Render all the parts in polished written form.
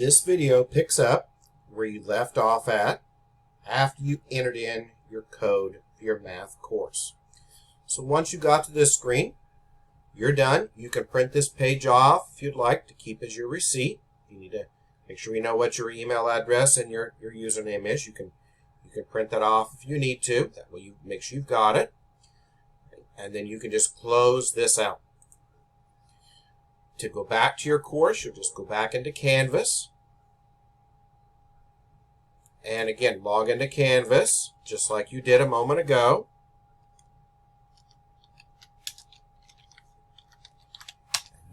This video picks up where you left off at after you entered in your code for your math course. So once you got to this screen, you're done. You can print this page off if you'd like to keep as your receipt. You need to make sure you know what your email address and your username is. You can print that off if you need to. That way you make sure you've got it. And then you can just close this out. To go back to your course, you'll just go back into Canvas. And again, log into Canvas, just like you did a moment ago.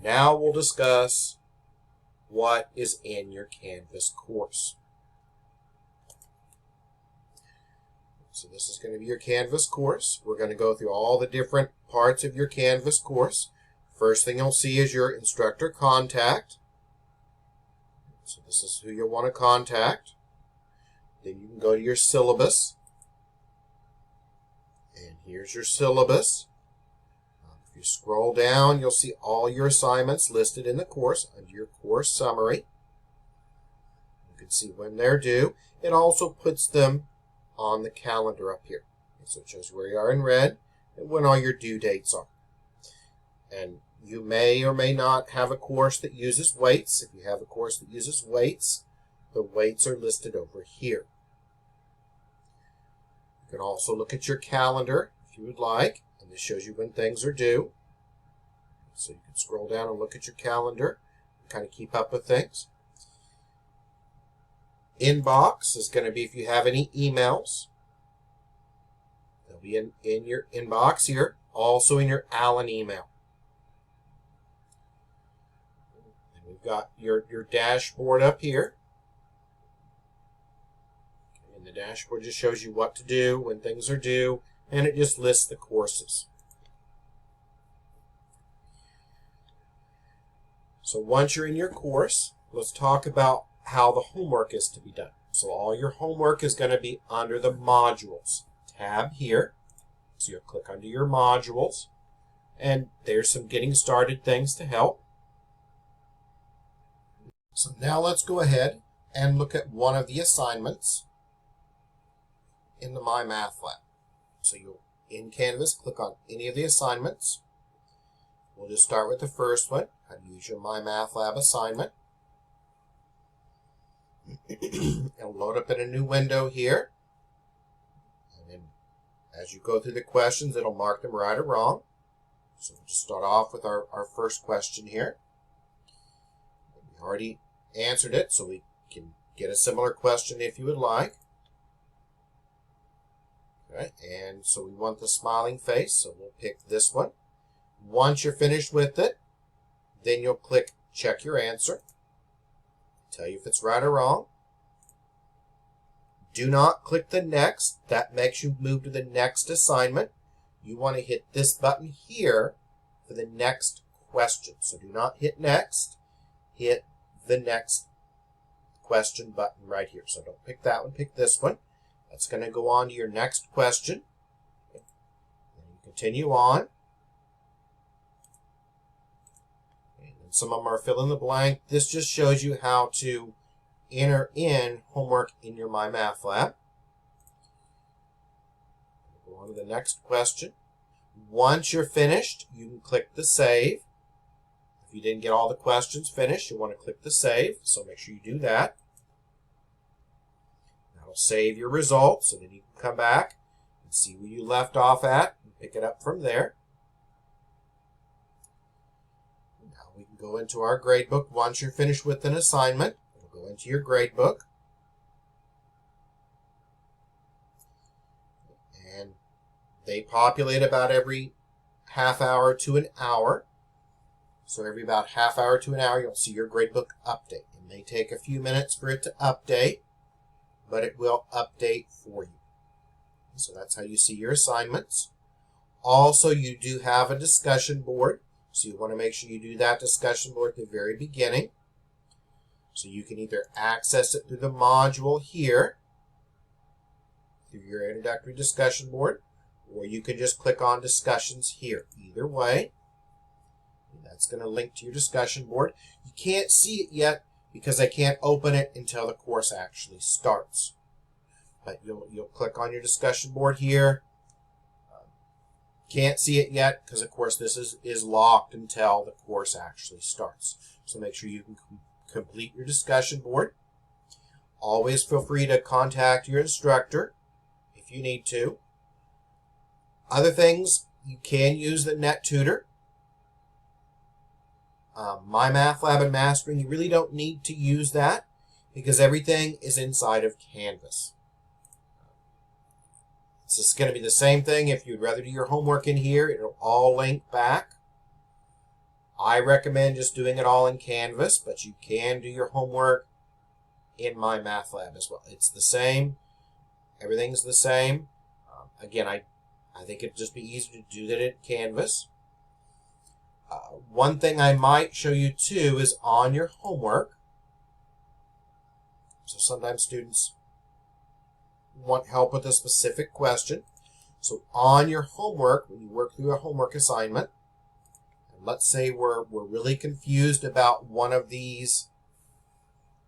Now we'll discuss what is in your Canvas course. So this is going to be your Canvas course. We're going to go through all the different parts of your Canvas course. First thing you'll see is your instructor contact. So this is who you'll want to contact. Then you can go to your syllabus. And here's your syllabus. If you scroll down, you'll see all your assignments listed in the course under your course summary. You can see when they're due. It also puts them on the calendar up here. So it shows where you are in red and when all your due dates are. And you may or may not have a course that uses weights. If you have a course that uses weights, the weights are listed over here. You can also look at your calendar if you would like, and this shows you when things are due. So you can scroll down and look at your calendar and kind of keep up with things. Inbox is going to be if you have any emails. They'll be in your inbox here, also in your Allen email. And we've got your dashboard up here. And the dashboard just shows you what to do when things are due, and it just lists the courses. So once you're in your course, let's talk about how the homework is to be done. So all your homework is going to be under the modules tab here. So you'll click under your modules, and there's some getting started things to help. So now let's go ahead and look at one of the assignments in the MyMathLab. So you'll, in Canvas, click on any of the assignments. We'll just start with the first one, how to use your MyMathLab assignment. It'll load up in a new window here. And then as you go through the questions, it'll mark them right or wrong. So we'll just start off with our first question here. We already answered it, so we can get a similar question if you would like. Okay, and so we want the smiling face, so we'll pick this one. Once you're finished with it, then you'll click check your answer. Tell you if it's right or wrong. Do not click the next. That makes you move to the next assignment. You want to hit this button here for the next question. So do not hit next. Hit the next question button right here. So don't pick that one, pick this one. That's going to go on to your next question. And you continue on. And some of them are fill in the blank. This just shows you how to enter in homework in your MyMathLab. Go on to the next question. Once you're finished, you can click the save. If you didn't get all the questions finished, you want to click the save, so make sure you do that. That'll save your results, and then you can come back and see where you left off at and pick it up from there. Now we can go into our gradebook. Once you're finished with an assignment, it'll go into your gradebook. And they populate about every half hour to an hour. So every about half hour to an hour, you'll see your gradebook update. It may take a few minutes for it to update, but it will update for you. So that's how you see your assignments. Also, you do have a discussion board, so you want to make sure you do that discussion board at the very beginning. So you can either access it through the module here, through your introductory discussion board, or you can just click on discussions here. Either way, that's going to link to your discussion board. You can't see it yet because they can't open it until the course actually starts. But you'll click on your discussion board here. Can't see it yet because, of course, this is locked until the course actually starts. So make sure you can complete your discussion board. Always feel free to contact your instructor if you need to. Other things, you can use the NetTutor. MyMathLab and Mastering, you really don't need to use that because everything is inside of Canvas. It's just going to be the same thing. If you'd rather do your homework in here, it'll all link back. I recommend just doing it all in Canvas, but you can do your homework in MyMathLab as well. It's the same. Everything's the same. Again, I think it'd just be easier to do that in Canvas. One thing I might show you too is on your homework. So sometimes students want help with a specific question. So on your homework, when you work through a homework assignment, and let's say we're really confused about one of these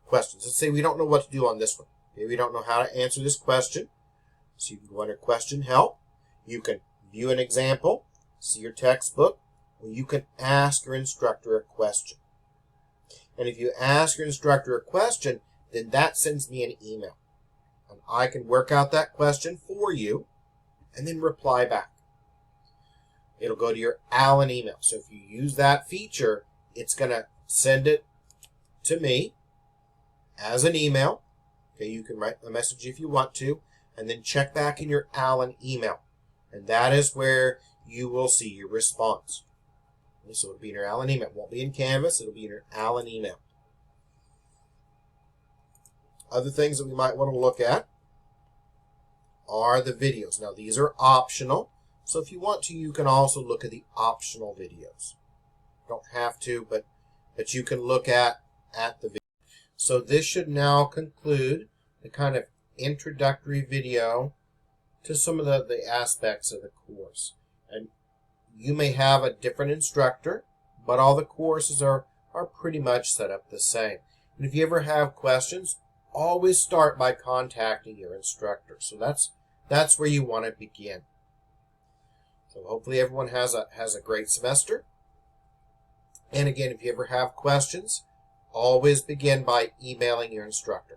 questions. Let's say we don't know what to do on this one. Okay, we don't know how to answer this question. So you can go under Question Help. You can view an example, see your textbook, or you can ask your instructor a question. And if you ask your instructor a question, then that sends me an email. And I can work out that question for you and then reply back. It'll go to your Allen email. So if you use that feature, it's going to send it to me as an email. Okay, you can write a message if you want to, and then check back in your Allen email. And that is where you will see your response. Okay, so it'll be in your Allen email. It won't be in Canvas. It'll be in your Allen email. Other things that we might want to look at are the videos. Now, these are optional. So if you want to, you can also look at the optional videos. Don't have to, but you can look at the video. So this should now conclude the kind of introductory video to some of the aspects of the course. And you may have a different instructor, but all the courses are pretty much set up the same. And if you ever have questions, always start by contacting your instructor. So that's where you want to begin. So hopefully everyone has a great semester. And again, if you ever have questions, always begin by emailing your instructor.